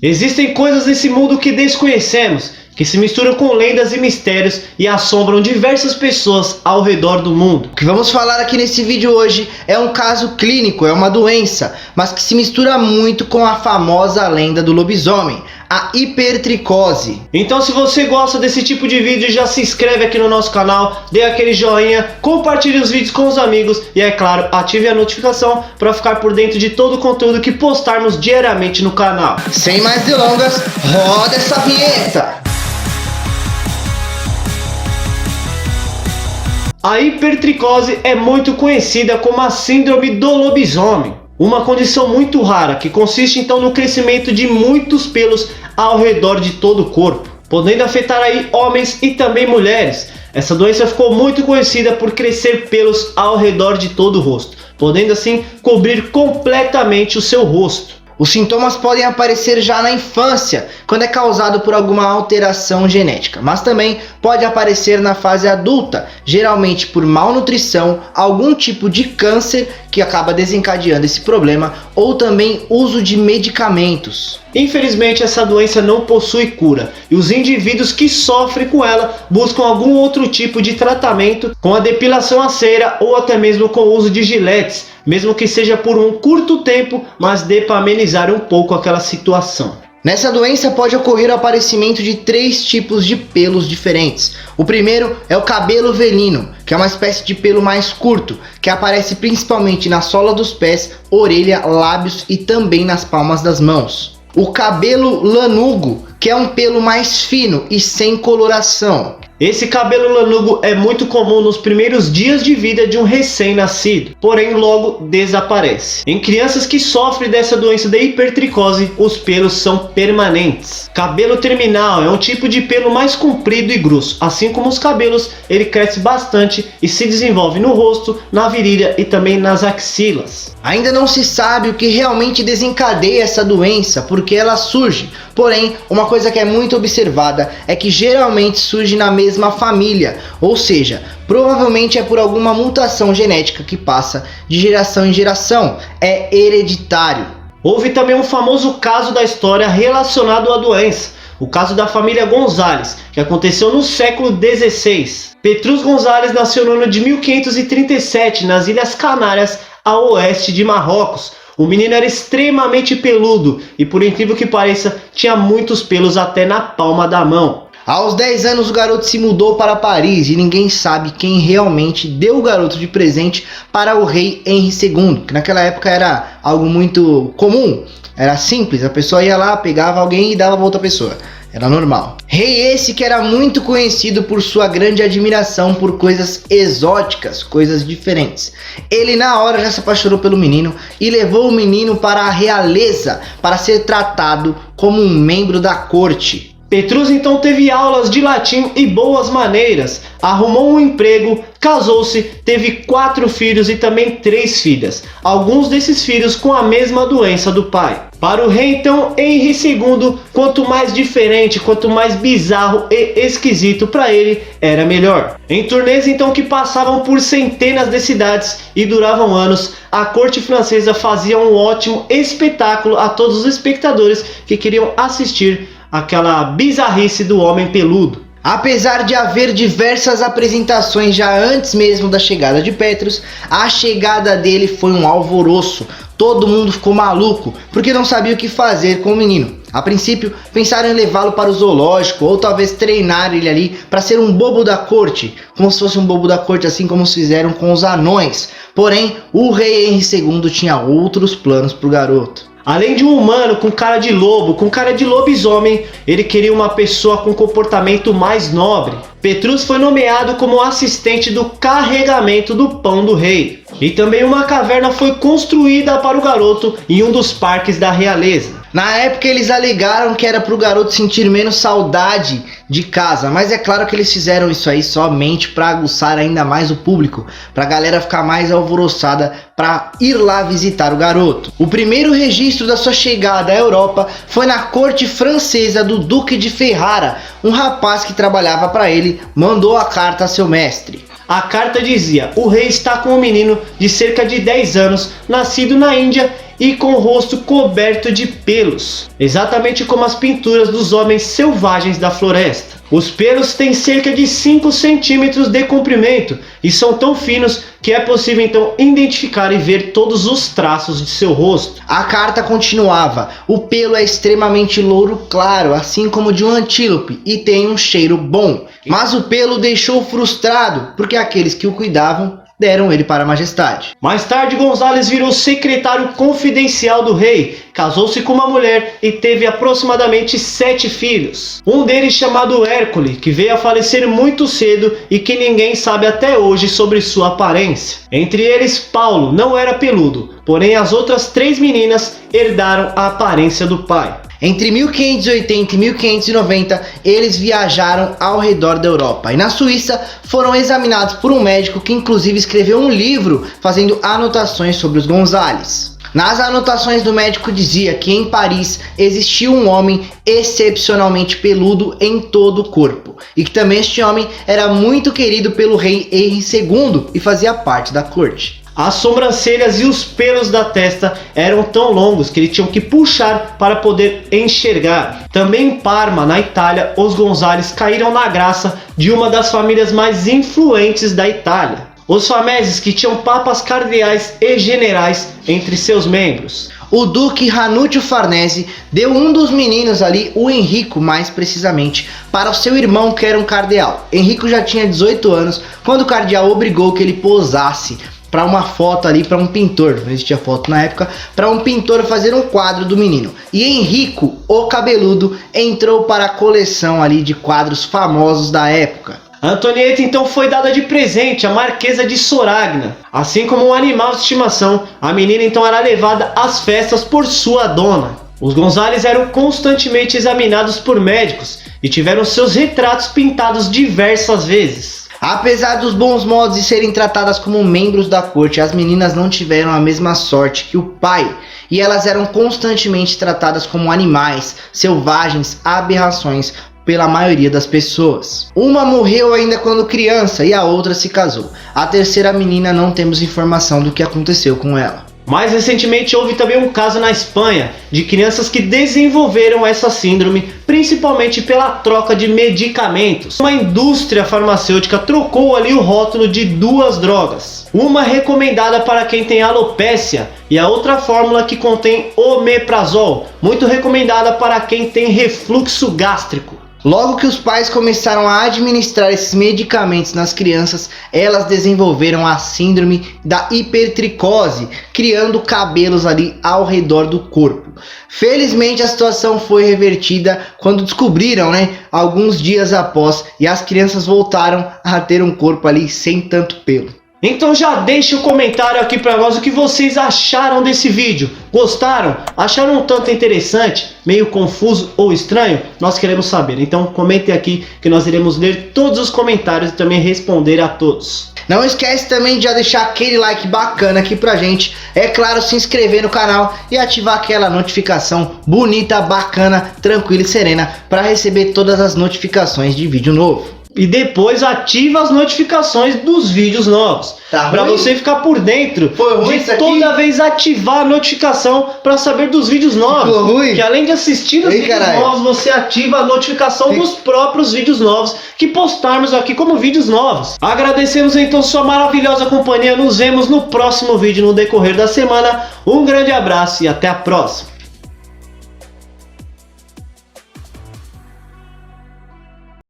Existem coisas nesse mundo que desconhecemos, que se misturam com lendas e mistérios e assombram diversas pessoas ao redor do mundo. O que vamos falar aqui nesse vídeo hoje é um caso clínico, é uma doença, mas que se mistura muito com a famosa lenda do lobisomem, a hipertricose. Então, se você gosta desse tipo de vídeo, já se inscreve aqui no nosso canal, dê aquele joinha, compartilhe os vídeos com os amigos e, é claro, ative a notificação para ficar por dentro de todo o conteúdo que postarmos diariamente no canal. Sem mais delongas, roda essa vinheta! A hipertricose é muito conhecida como a síndrome do lobisomem, uma condição muito rara que consiste então no crescimento de muitos pelos ao redor de todo o corpo, podendo afetar aí homens e também mulheres. Essa doença ficou muito conhecida por crescer pelos ao redor de todo o rosto, podendo assim cobrir completamente o seu rosto. Os sintomas podem aparecer já na infância, quando é causado por alguma alteração genética, mas também pode aparecer na fase adulta, geralmente por malnutrição, algum tipo de câncer que acaba desencadeando esse problema, ou também uso de medicamentos. Infelizmente, essa doença não possui cura e os indivíduos que sofrem com ela buscam algum outro tipo de tratamento, com a depilação a cera ou até mesmo com o uso de giletes, mesmo que seja por um curto tempo, mas dê para amenizar um pouco aquela situação. Nessa doença pode ocorrer o aparecimento de 3 tipos de pelos diferentes. O primeiro é o cabelo velino, que é uma espécie de pelo mais curto, que aparece principalmente na sola dos pés, orelha, lábios e também nas palmas das mãos. O cabelo lanugo, que é um pelo mais fino e sem coloração. Esse cabelo lanugo é muito comum nos primeiros dias de vida de um recém-nascido, porém logo desaparece. Em crianças que sofrem dessa doença da hipertricose, os pelos são permanentes. Cabelo terminal é um tipo de pelo mais comprido e grosso, assim como os cabelos, ele cresce bastante e se desenvolve no rosto, na virilha e também nas axilas. Ainda não se sabe o que realmente desencadeia essa doença, porque ela surge. Porém, uma coisa que é muito observada é que geralmente surge na mesma família, ou seja, provavelmente é por alguma mutação genética que passa de geração em geração, é hereditário. Houve também um famoso caso da história relacionado à doença, o caso da família Gonzalez, que aconteceu no século XVI. Petrus Gonzalez nasceu no ano de 1537 nas Ilhas Canárias, a oeste de Marrocos. O menino era extremamente peludo e, por incrível que pareça, tinha muitos pelos até na palma da mão. Aos 10 anos o garoto se mudou para Paris e ninguém sabe quem realmente deu o garoto de presente para o rei Henri II, que naquela época era algo muito comum, era simples, a pessoa ia lá, pegava alguém e dava para outra pessoa. Era normal. Rei esse que era muito conhecido por sua grande admiração por coisas exóticas, coisas diferentes. Ele na hora já se apaixonou pelo menino e levou o menino para a realeza para ser tratado como um membro da corte. Petrus então teve aulas de latim e boas maneiras, arrumou um emprego, casou-se, teve 4 filhos e também 3 filhas, alguns desses filhos com a mesma doença do pai. Para o rei então Henri II, quanto mais diferente, quanto mais bizarro e esquisito para ele, era melhor. Em turnês então que passavam por centenas de cidades e duravam anos, a corte francesa fazia um ótimo espetáculo a todos os espectadores que queriam assistir aquela bizarrice do homem peludo. Apesar de haver diversas apresentações já antes mesmo da chegada de Petrus, a chegada dele foi um alvoroço. Todo mundo ficou maluco, porque não sabia o que fazer com o menino. A princípio, pensaram em levá-lo para o zoológico, ou talvez treinar ele ali para ser um bobo da corte, como se fosse um bobo da corte, assim como fizeram com os anões. Porém, o rei Henri II tinha outros planos para o garoto. Além de um humano com cara de lobo, com cara de lobisomem, ele queria uma pessoa com comportamento mais nobre. Petrus foi nomeado como assistente do carregamento do pão do rei. E também uma caverna foi construída para o garoto em um dos parques da realeza. Na época eles alegaram que era para o garoto sentir menos saudade de casa, mas é claro que eles fizeram isso aí somente para aguçar ainda mais o público, para a galera ficar mais alvoroçada para ir lá visitar o garoto. O primeiro registro da sua chegada à Europa foi na corte francesa do Duque de Ferrara. Um rapaz que trabalhava para ele mandou a carta a seu mestre. A carta dizia: o rei está com um menino de cerca de 10 anos, nascido na Índia, e com o rosto coberto de pelos, exatamente como as pinturas dos homens selvagens da floresta. Os pelos têm cerca de 5 centímetros de comprimento e são tão finos que é possível então identificar e ver todos os traços de seu rosto. A carta continuava: o pelo é extremamente louro claro, assim como de um antílope, e tem um cheiro bom. Mas o pelo deixou frustrado, porque aqueles que o cuidavam deram ele para a majestade. Mais tarde, Gonzales virou secretário confidencial do rei, casou-se com uma mulher e teve aproximadamente 7 filhos. Um deles chamado Hércules, que veio a falecer muito cedo e que ninguém sabe até hoje sobre sua aparência. Entre eles, Paulo não era peludo, porém as outras 3 meninas herdaram a aparência do pai. Entre 1580 e 1590, eles viajaram ao redor da Europa e na Suíça foram examinados por um médico que inclusive escreveu um livro fazendo anotações sobre os Gonzales. Nas anotações do médico dizia que em Paris existia um homem excepcionalmente peludo em todo o corpo e que também este homem era muito querido pelo rei Henri II e fazia parte da corte. As sobrancelhas e os pelos da testa eram tão longos que eles tinham que puxar para poder enxergar. Também em Parma, na Itália, os Gonzales caíram na graça de uma das famílias mais influentes da Itália, os Farneses, que tinham papas cardeais e generais entre seus membros. O duque Ranuccio Farnese deu um dos meninos ali, o Henrico mais precisamente, para o seu irmão que era um cardeal. Henrico já tinha 18 anos quando o cardeal obrigou que ele posasse para uma foto ali, para um pintor, não existia foto na época, para um pintor fazer um quadro do menino. E Henrico, o cabeludo, entrou para a coleção ali de quadros famosos da época. Antonieta então foi dada de presente à Marquesa de Soragna. Assim como um animal de estimação, a menina então era levada às festas por sua dona. Os Gonzales eram constantemente examinados por médicos e tiveram seus retratos pintados diversas vezes. Apesar dos bons modos de serem tratadas como membros da corte, as meninas não tiveram a mesma sorte que o pai, e elas eram constantemente tratadas como animais, selvagens, aberrações pela maioria das pessoas. Uma morreu ainda quando criança e a outra se casou. A terceira menina não temos informação do que aconteceu com ela. Mais recentemente houve também um caso na Espanha de crianças que desenvolveram essa síndrome, principalmente pela troca de medicamentos. Uma indústria farmacêutica trocou ali o rótulo de 2 drogas, uma recomendada para quem tem alopécia e a outra fórmula que contém omeprazol, muito recomendada para quem tem refluxo gástrico. Logo que os pais começaram a administrar esses medicamentos nas crianças, elas desenvolveram a síndrome da hipertricose, criando cabelos ali ao redor do corpo. Felizmente a situação foi revertida quando descobriram, alguns dias após, e as crianças voltaram a ter um corpo ali sem tanto pelo. Então já deixa o comentário aqui para nós o que vocês acharam desse vídeo. Gostaram? Acharam um tanto interessante? Meio confuso ou estranho? Nós queremos saber. Então comentem aqui que nós iremos ler todos os comentários e também responder a todos. Não esquece também de já deixar aquele like bacana aqui pra gente. É claro, se inscrever no canal e ativar aquela notificação bonita, bacana, tranquila e serena para receber todas as notificações de vídeo novo. E depois ativa as notificações dos vídeos novos. Para você ficar por dentro de toda vez ativar a notificação para saber dos vídeos novos. Que além de assistir os vídeos novos, você ativa a notificação dos próprios vídeos novos que postarmos aqui como vídeos novos. Agradecemos então sua maravilhosa companhia. Nos vemos no próximo vídeo no decorrer da semana. Um grande abraço e até a próxima.